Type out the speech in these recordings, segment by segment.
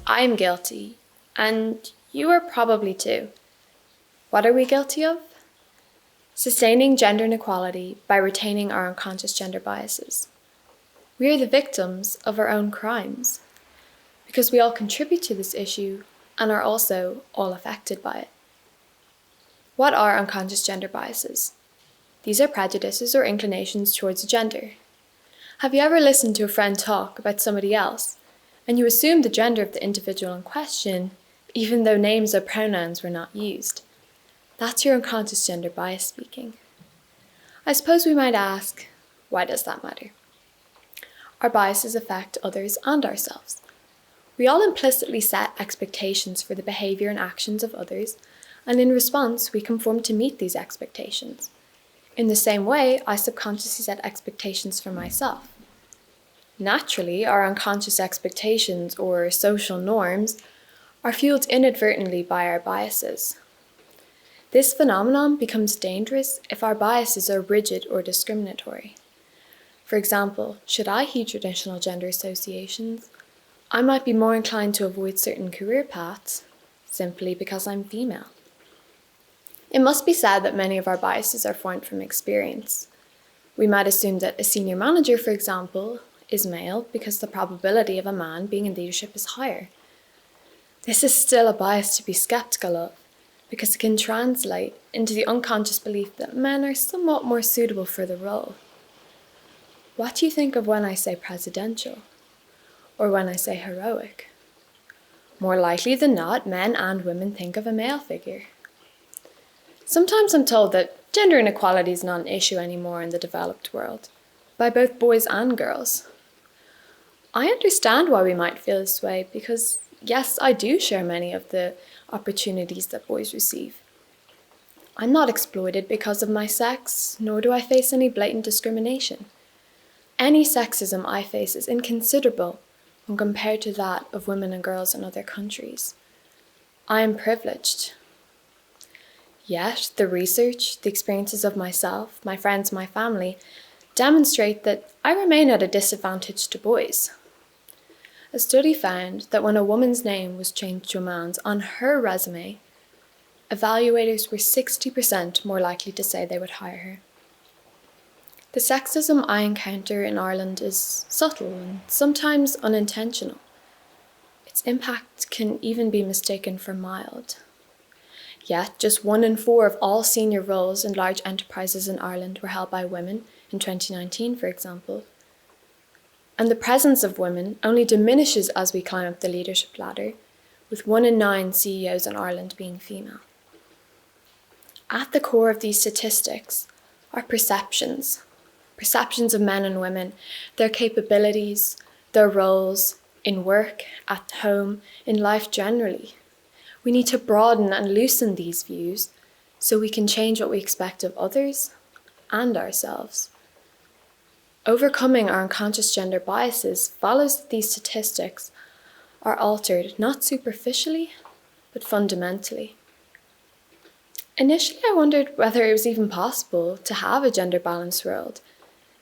I'm guilty, and you are probably too. What are we guilty of? Sustaining gender inequality by retaining our unconscious gender biases. We are the victims of our own crimes, because we all contribute to this issue and are also all affected by it. What are unconscious gender biases? These are prejudices or inclinations towards a gender. Have you ever listened to a friend talk about somebody else, and you assumed the gender of the individual in question, even though names or pronouns were not used? That's your unconscious gender bias speaking. I suppose we might ask, why does that matter? Our biases affect others and ourselves. We all implicitly set expectations for the behaviour and actions of others, and in response, we conform to meet these expectations. In the same way, I subconsciously set expectations for myself. Naturally, our unconscious expectations, or social norms, are fueled inadvertently by our biases. This phenomenon becomes dangerous if our biases are rigid or discriminatory. For example, should I heed traditional gender associations, I might be more inclined to avoid certain career paths simply because I'm female. It must be said that many of our biases are formed from experience. We might assume that a senior manager, for example, is male because the probability of a man being in leadership is higher. This is still a bias to be sceptical of, because it can translate into the unconscious belief that men are somewhat more suitable for the role. What do you think of when I say presidential? Or when I say heroic? More likely than not, men and women think of a male figure. Sometimes I'm told that gender inequality is not an issue anymore in the developed world, by both boys and girls. I understand why we might feel this way because, yes, I do share many of the opportunities that boys receive. I'm not exploited because of my sex, nor do I face any blatant discrimination. Any sexism I face is inconsiderable when compared to that of women and girls in other countries. I am privileged. Yet, the research, the experiences of myself, my friends, my family, demonstrate that I remain at a disadvantage to boys. A study found that when a woman's name was changed to a man's on her resume, evaluators were 60% more likely to say they would hire her. The sexism I encounter in Ireland is subtle and sometimes unintentional. Its impact can even be mistaken for mild. Yet, just 1 in 4 of all senior roles in large enterprises in Ireland were held by women in 2019, for example. And the presence of women only diminishes as we climb up the leadership ladder, with 1 in 9 CEOs in Ireland being female. At the core of these statistics are perceptions of men and women, their capabilities, their roles in work, at home, in life generally. We need to broaden and loosen these views so we can change what we expect of others and ourselves. Overcoming our unconscious gender biases follows that these statistics are altered not superficially, but fundamentally. Initially, I wondered whether it was even possible to have a gender-balanced world,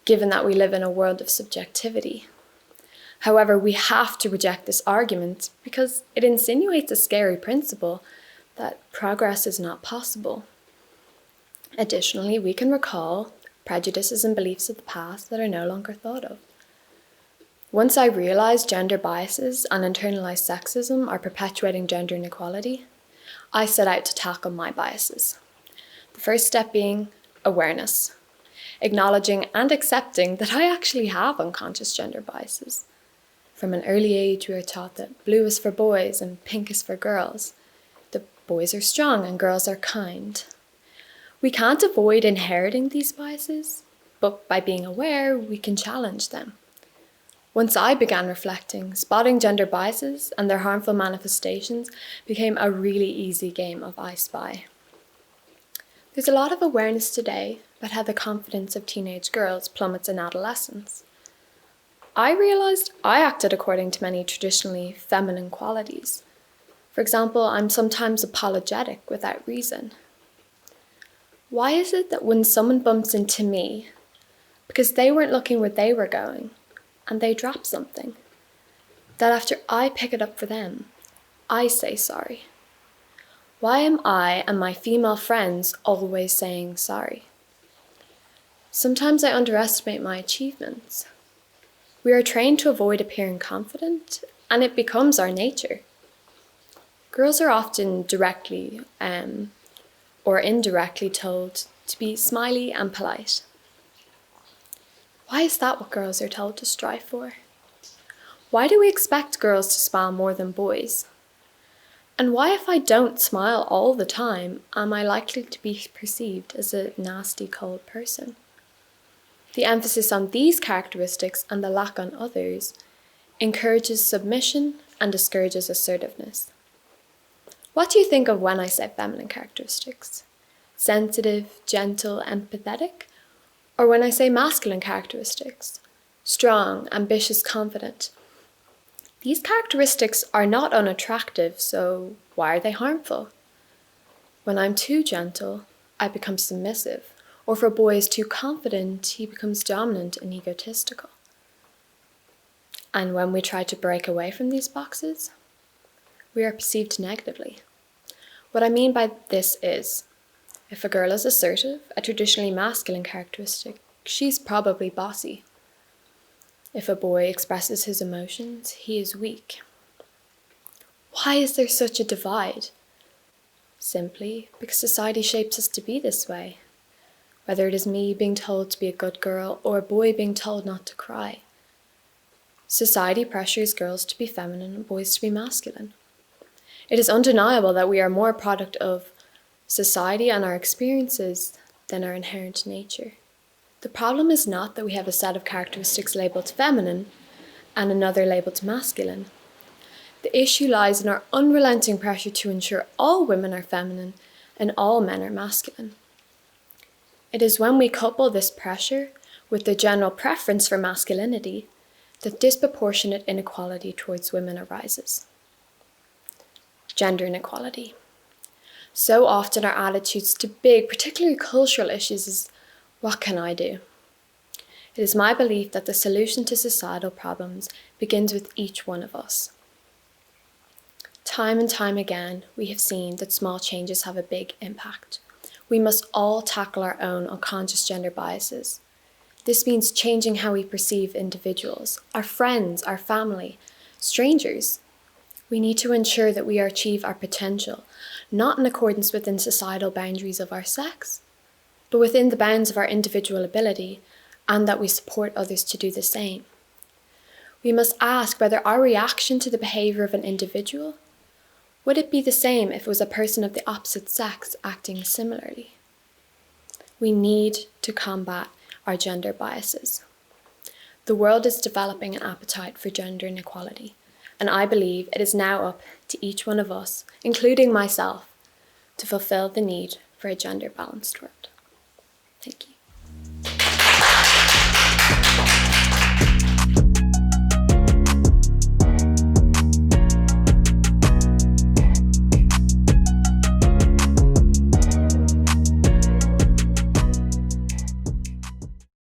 given that we live in a world of subjectivity. However, we have to reject this argument because it insinuates a scary principle that progress is not possible. Additionally, we can recall prejudices and beliefs of the past that are no longer thought of. Once I realised gender biases and internalised sexism are perpetuating gender inequality, I set out to tackle my biases. The first step being awareness, acknowledging and accepting that I actually have unconscious gender biases. From an early age, we are taught that blue is for boys and pink is for girls. The boys are strong and girls are kind. We can't avoid inheriting these biases, but by being aware, we can challenge them. Once I began reflecting, spotting gender biases and their harmful manifestations became a really easy game of I Spy. There's a lot of awareness today about how the confidence of teenage girls plummets in adolescence. I realised I acted according to many traditionally feminine qualities. For example, I'm sometimes apologetic without reason. Why is it that when someone bumps into me, because they weren't looking where they were going, and they drop something, that after I pick it up for them, I say sorry? Why am I and my female friends always saying sorry? Sometimes I underestimate my achievements. We are trained to avoid appearing confident, and it becomes our nature. Girls are often directly or indirectly told to be smiley and polite. Why is that what girls are told to strive for? Why do we expect girls to smile more than boys? And why, if I don't smile all the time, am I likely to be perceived as a nasty, cold person? The emphasis on these characteristics and the lack on others encourages submission and discourages assertiveness. What do you think of when I say feminine characteristics? Sensitive, gentle, empathetic? Or when I say masculine characteristics? Strong, ambitious, confident? These characteristics are not unattractive, so why are they harmful? When I'm too gentle, I become submissive, or if a boy is too confident, he becomes dominant and egotistical. And when we try to break away from these boxes, we are perceived negatively. What I mean by this is, if a girl is assertive, a traditionally masculine characteristic, she's probably bossy. If a boy expresses his emotions, he is weak. Why is there such a divide? Simply because society shapes us to be this way. Whether it is me being told to be a good girl or a boy being told not to cry. Society pressures girls to be feminine and boys to be masculine. It is undeniable that we are more a product of society and our experiences than our inherent nature. The problem is not that we have a set of characteristics labelled feminine and another labelled masculine. The issue lies in our unrelenting pressure to ensure all women are feminine and all men are masculine. It is when we couple this pressure with the general preference for masculinity that disproportionate inequality towards women arises. Gender inequality. So often our attitudes to big, particularly cultural issues is, what can I do? It is my belief that the solution to societal problems begins with each one of us. Time and time again, we have seen that small changes have a big impact. We must all tackle our own unconscious gender biases. This means changing how we perceive individuals, our friends, our family, strangers. We need to ensure that we achieve our potential, not in accordance within societal boundaries of our sex, but within the bounds of our individual ability, and that we support others to do the same. We must ask whether our reaction to the behaviour of an individual, would it be the same if it was a person of the opposite sex acting similarly? We need to combat our gender biases. The world is developing an appetite for gender inequality, and I believe it is now up to each one of us, including myself, to fulfil the need for a gender-balanced world.